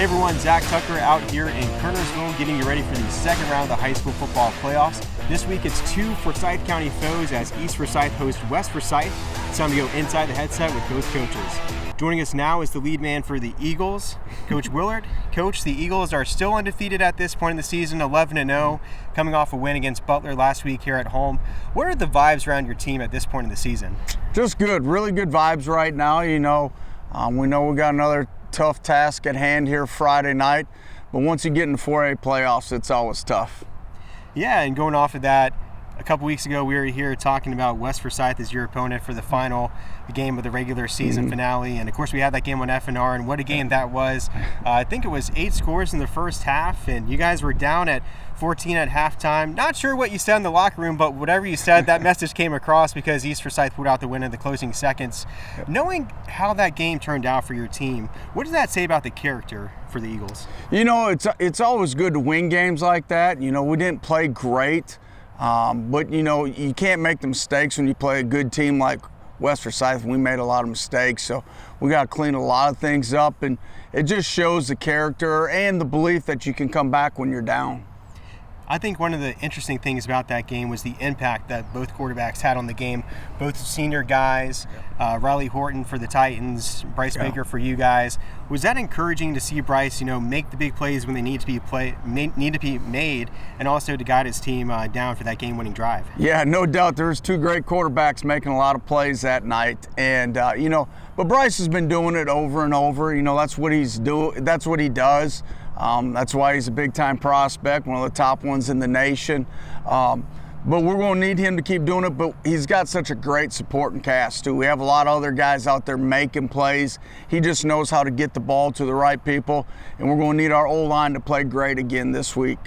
Hey everyone, Zach Tucker out here in Kernersville getting you ready for the second round of the high school football playoffs. This week it's two Forsyth County foes as East Forsyth hosts West Forsyth. It's time to go inside the headset with both coaches. Joining us now is the lead man for the Eagles, Coach Willard. Coach, the Eagles are still undefeated at this point in the season, 11-0, coming off a win against Butler last week here at home. What are the vibes around your team at this point in the season? Just good, really good vibes right now. We know we got another tough task at hand here Friday night, but once you get in the 4A playoffs, it's always tough. Yeah, and going off of that, a couple weeks ago we were here talking about West Forsyth as your opponent for the final game of the regular season finale, and of course we had that game on FNR, and what a game that was. I think it was 8 scores in the first half, and you guys were down at 14 at halftime. Not sure what you said in the locker room, but whatever you said, that message came across because East Forsyth put out the win in the closing seconds. Knowing how that game turned out for your team, what does that say about the character for the Eagles? It's always good to win games like that. We didn't play great, but you can't make the mistakes when you play a good team like West Forsyth. We made a lot of mistakes, so we got to clean a lot of things up, and it just shows the character and the belief that you can come back when you're down. I think one of the interesting things about that game was the impact that both quarterbacks had on the game. Both senior guys, Riley Horton for the Titans, Bryce Baker for you guys. Was that encouraging to see Bryce, make the big plays when they need to be made, and also to guide his team down for that game-winning drive? Yeah, no doubt. There's two great quarterbacks making a lot of plays that night, and but Bryce has been doing it over and over. That's what he's doing. That's what he does. That's why he's a big-time prospect, one of the top ones in the nation. But we're going to need him to keep doing it, but he's got such a great supporting cast, too. We have a lot of other guys out there making plays. He just knows how to get the ball to the right people, and we're going to need our O-line to play great again this week.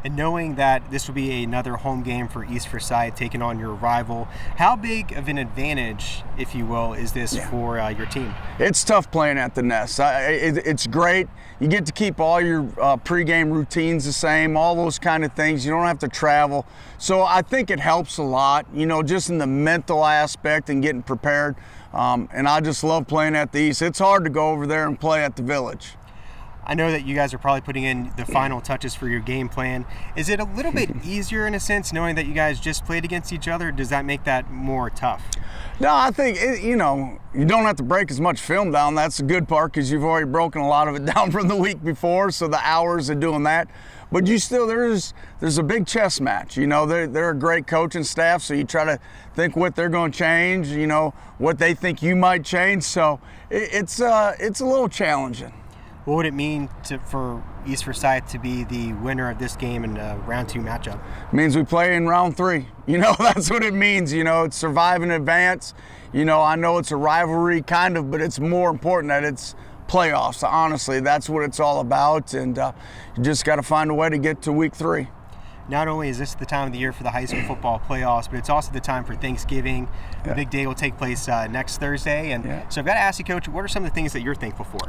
And knowing that this will be another home game for East Forsyth taking on your rival, how big of an advantage, if you will, is this for your team? It's tough playing at the Nest. It's great. You get to keep all your pregame routines the same, all those kind of things. You don't have to travel. So I think it helps a lot, just in the mental aspect and getting prepared. And I just love playing at the East. It's hard to go over there and play at the Village. I know that you guys are probably putting in the final touches for your game plan. Is it a little bit easier in a sense, knowing that you guys just played against each other? Does that make that more tough? No, I think, you don't have to break as much film down. That's the good part because you've already broken a lot of it down from the week before, so the hours of doing that. But there's a big chess match. They're a great coaching staff, so you try to think what they're going to change, what they think you might change. So it's a little challenging. What would it mean for East Forsyth to be the winner of this game in a round 2 matchup? It means we play in round 3. That's what it means. It's survive in advance. I know it's a rivalry kind of, but it's more important that it's playoffs. Honestly, that's what it's all about, and you just got to find a way to get to week 3. Not only is this the time of the year for the high school football playoffs, but it's also the time for Thanksgiving. The big day will take place next Thursday. And so I've got to ask you, Coach, what are some of the things that you're thankful for?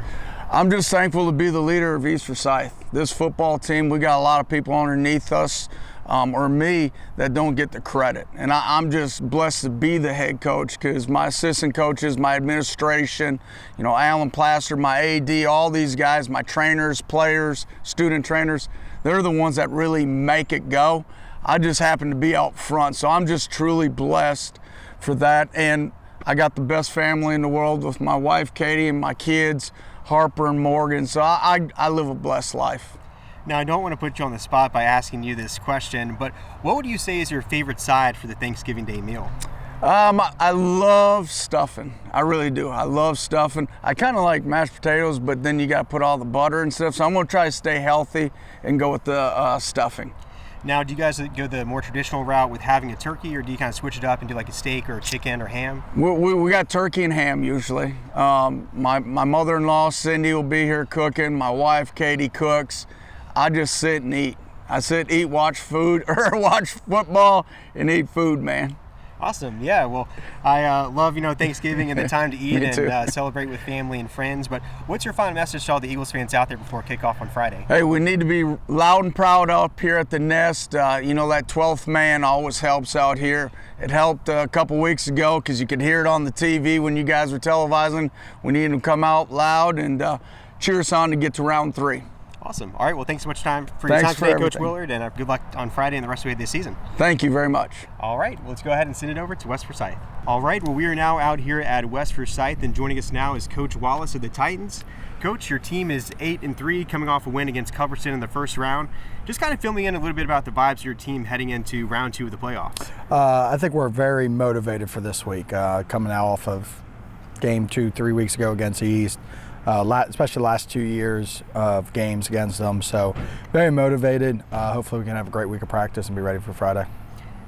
I'm just thankful to be the leader of East Forsyth. This football team, we got a lot of people underneath us, or me, that don't get the credit. And I'm just blessed to be the head coach because my assistant coaches, my administration, Alan Plaster, my AD, all these guys, my trainers, players, student trainers, they're the ones that really make it go. I just happen to be out front, so I'm just truly blessed for that. And I got the best family in the world with my wife, Katie, and my kids, Harper and Morgan. So I live a blessed life. Now, I don't want to put you on the spot by asking you this question, but what would you say is your favorite side for the Thanksgiving Day meal? I love stuffing. I really do. I love stuffing. I kind of like mashed potatoes, but then you got to put all the butter and stuff. So I'm going to try to stay healthy and go with the stuffing. Now, do you guys go the more traditional route with having a turkey, or do you kind of switch it up and do like a steak or a chicken or ham? We got turkey and ham usually. My mother-in-law, Cindy, will be here cooking. My wife, Katie, cooks. I just sit and eat. I sit, eat, watch food, or watch football and eat food, man. Awesome. Yeah, well, I love, Thanksgiving and the time to eat and celebrate with family and friends. But what's your final message to all the Eagles fans out there before kickoff on Friday? Hey, we need to be loud and proud up here at the Nest. That 12th man always helps out here. It helped a couple weeks ago because you could hear it on the TV when you guys were televising. We need to come out loud and cheer us on to get to round 3. Awesome. All right, well, thanks so much for your time today, Coach Willard, and good luck on Friday and the rest of the season. Thank you very much. All right, well, let's go ahead and send it over to West Forsyth. All right, well, we are now out here at West Forsyth, and joining us now is Coach Wallace of the Titans. Coach, your team is 8-3, coming off a win against Culbertson in the first round. Just kind of fill me in a little bit about the vibes of your team heading into round 2 of the playoffs. I think we're very motivated for this week, coming out off of game 2 3 weeks ago against the East. Especially the last 2 years of games against them. So very motivated. Hopefully we can have a great week of practice and be ready for Friday.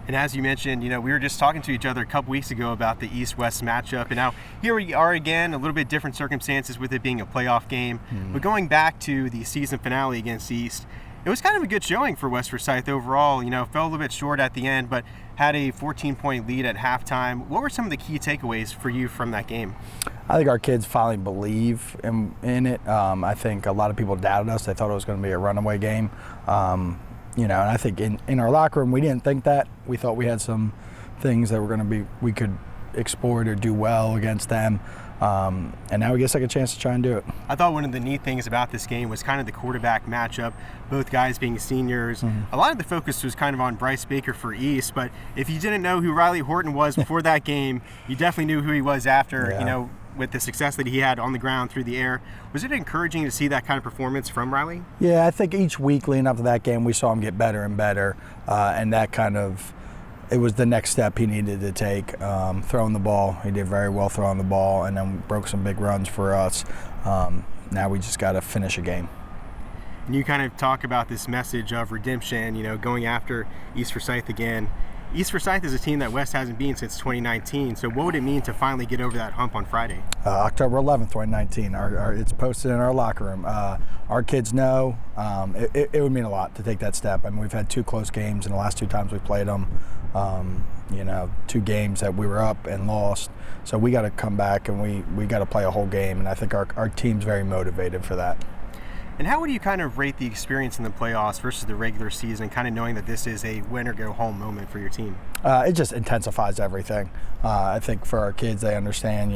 And as you mentioned, we were just talking to each other a couple weeks ago about the East-West matchup, and now here we are again, a little bit different circumstances with it being a playoff game. But going back to the season finale against East, it was kind of a good showing for West Forsyth overall. Fell a little bit short at the end, but had a 14-point lead at halftime. What were some of the key takeaways for you from that game? I think our kids finally believe in it. I think a lot of people doubted us. They thought it was going to be a runaway game. And I think in our locker room, we didn't think that. We thought we had some things that were going to be, we could exploit or do well against them. And now we get a second chance to try and do it. I thought one of the neat things about this game was kind of the quarterback matchup, both guys being seniors. A lot of the focus was kind of on Bryce Baker for East, but if you didn't know who Riley Horton was before that game, you definitely knew who he was after, with the success that he had on the ground, through the air. Was it encouraging to see that kind of performance from Riley? Yeah, I think each week leading up to that game, we saw him get better and better, and that kind of, it was the next step he needed to take, throwing the ball. He did very well throwing the ball, and then broke some big runs for us. Now we just got to finish a game. And you kind of talk about this message of redemption, going after East Forsyth again. East Forsyth is a team that West hasn't been since 2019, so what would it mean to finally get over that hump on Friday? October 11th, 2019. It's posted in our locker room. Our kids know it would mean a lot to take that step. I mean, we've had 2 close games in the last 2 times we played them. 2 games that we were up and lost. So we got to come back and we got to play a whole game, and I think our team's very motivated for that. And how would you kind of rate the experience in the playoffs versus the regular season, kind of knowing that this is a win-or-go-home moment for your team? It just intensifies everything. I think for our kids, they understand,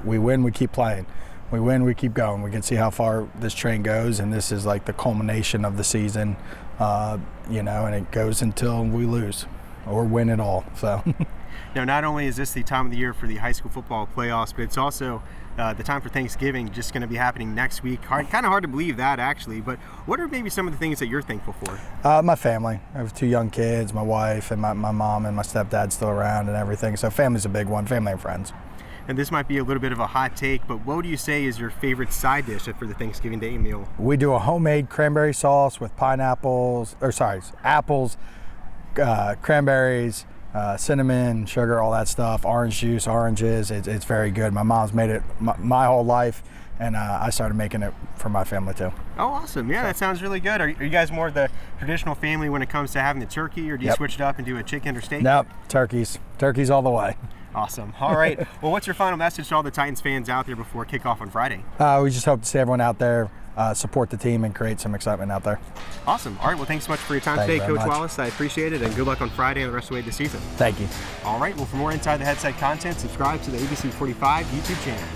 we win, we keep playing. We win, we keep going. We can see how far this train goes, and this is like the culmination of the season, and it goes until we lose or win it all. So. Now, not only is this the time of the year for the high school football playoffs, but it's also the time for Thanksgiving, just going to be happening next week. Kind of hard to believe that, actually, but what are maybe some of the things that you're thankful for? My family. I have 2 young kids, my wife, and my mom and my stepdad still around and everything. So family's a big one, family and friends. And this might be a little bit of a hot take, but what would you say is your favorite side dish for the Thanksgiving Day meal? We do a homemade cranberry sauce with apples, cranberries, cinnamon, sugar, all that stuff, orange juice, oranges. It's very good. My mom's made it my whole life, and I started making it for my family too. Oh, awesome. Yeah, that sounds really good. Are you guys more of the traditional family when it comes to having the turkey, or do you switch it up and do a chicken or steak? Nope, turkeys all the way. Awesome. All right. Well, what's your final message to all the Titans fans out there before kickoff on Friday? We just hope to see everyone out there support the team and create some excitement out there. Awesome. All right. Well, thanks so much for your time today, Coach Wallace. I appreciate it, and good luck on Friday and the rest of the way of the season. Thank you. All right. Well, for more Inside the Headset content, subscribe to the ABC 45 YouTube channel.